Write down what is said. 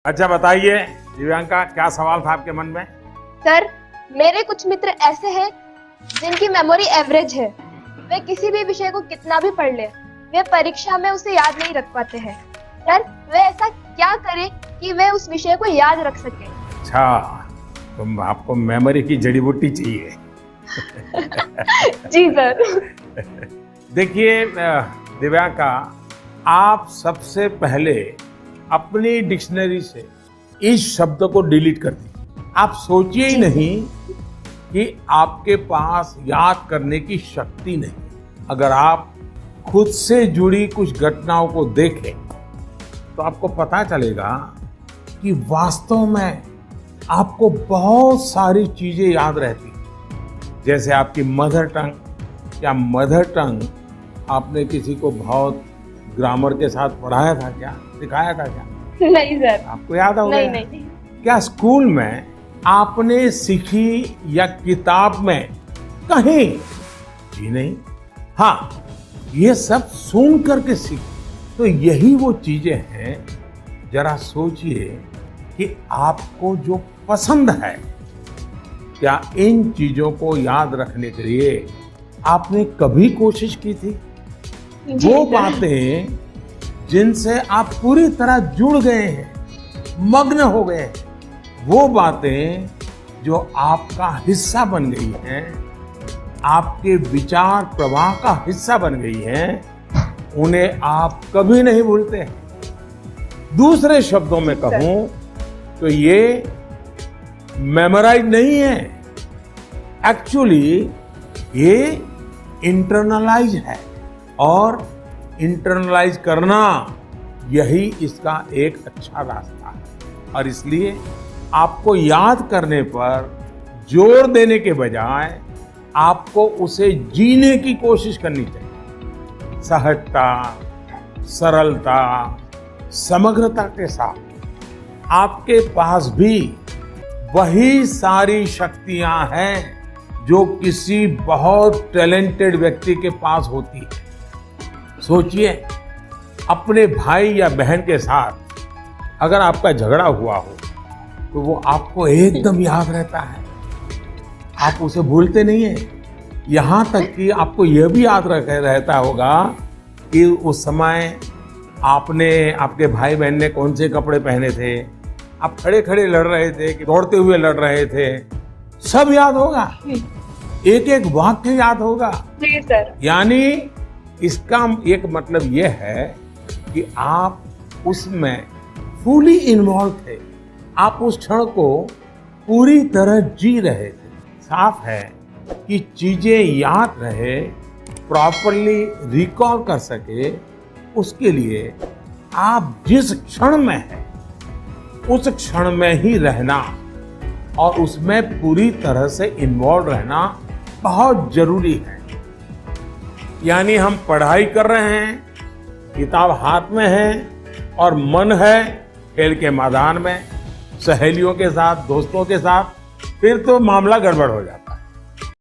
अच्छा बताइए दिव्यांका, क्या सवाल था आपके मन में? सर, मेरे कुछ मित्र ऐसे हैं जिनकी मेमोरी एवरेज है। वे किसी भी विषय को कितना भी पढ़ ले, वे परीक्षा में उसे याद नहीं रख पाते हैं। सर, वे ऐसा क्या करें कि वे उस विषय को याद रख सकें? अच्छा, तुम आपको मेमोरी की जड़ी बूटी चाहिए। जी सर। देखिए दिव्यांका, आप सबसे पहले अपनी डिक्शनरी से इस शब्द को डिलीट कर दीजिए। आप सोचिए ही नहीं कि आपके पास याद करने की शक्ति नहीं। अगर आप खुद से जुड़ी कुछ घटनाओं को देखें तो आपको पता चलेगा कि वास्तव में आपको बहुत सारी चीजें याद रहती हैं। जैसे आपकी मदर टंग। क्या मदर टंग आपने किसी को बहुत ग्रामर के साथ पढ़ाया था, क्या सिखाया था क्या? नहीं सर। आपको याद होगा? नहीं। क्या स्कूल में आपने सीखी या किताब में कहीं? जी नहीं। हाँ, ये सब सुन करके सीखी। तो यही वो चीजें हैं। जरा सोचिए कि आपको जो पसंद है, क्या इन चीजों को याद रखने के लिए आपने कभी कोशिश की थी? वो बातें जिनसे आप पूरी तरह जुड़ गए हैं, मग्न हो गए हैं, वो बातें जो आपका हिस्सा बन गई हैं, आपके विचार प्रवाह का हिस्सा बन गई हैं, उन्हें आप कभी नहीं भूलते। दूसरे शब्दों में कहूं तो ये मेमोराइज नहीं है, एक्चुअली ये इंटरनलाइज है। और इंटरनलाइज करना यही इसका एक अच्छा रास्ता है। और इसलिए आपको याद करने पर जोर देने के बजाय आपको उसे जीने की कोशिश करनी चाहिए। सहजता, सरलता, समग्रता के साथ आपके पास भी वही सारी शक्तियां हैं जो किसी बहुत टैलेंटेड व्यक्ति के पास होती है। सोचिए, अपने भाई या बहन के साथ अगर आपका झगड़ा हुआ हो तो वो आपको एकदम याद रहता है, आप उसे भूलते नहीं है। यहाँ तक कि आपको यह भी याद रहता होगा कि उस समय आपके भाई बहन ने कौन से कपड़े पहने थे, आप खड़े खड़े लड़ रहे थे कि दौड़ते हुए लड़ रहे थे, सब याद होगा। एक एक वाक्य याद होगा। जी सर। यानी इसका एक मतलब यह है कि आप उसमें फुली इन्वॉल्व थे, आप उस क्षण को पूरी तरह जी रहे थे। साफ है कि चीजें याद रहे, प्रॉपरली रिकॉल कर सके, उसके लिए आप जिस क्षण में हैं उस क्षण में ही रहना और उसमें पूरी तरह से इन्वॉल्व रहना बहुत जरूरी है। यानी हम पढ़ाई कर रहे हैं, किताब हाथ में है और मन है खेल के मैदान में, सहेलियों के साथ, दोस्तों के साथ, फिर तो मामला गड़बड़ हो जाता है।